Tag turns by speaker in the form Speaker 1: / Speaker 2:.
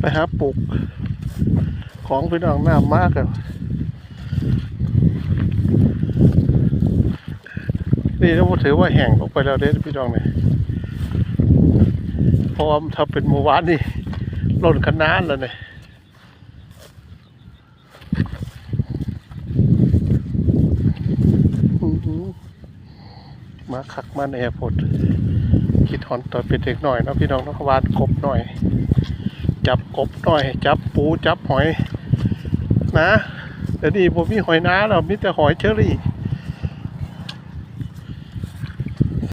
Speaker 1: ไปหาปลูกของพี่น้องน้ำมากอะนี่เราถือว่าแห้งออกไปแล้วเด้พี่น้องเนี่ยเพราะว่าถ้าเป็นหมู่บ้านนี่ล้นขนาดแล้วเนี่ยมาคักมาแอร์พอร์ตคิดหอนตอนเป็นเด็กหน่อยนะพี่น้องนะวาดกบหน่อย จับกบหน่อยจับปูจับหอยนะเดี๋ยวนี้ผมมีหอยน้าแล้วมีแต่หอยเชอรี่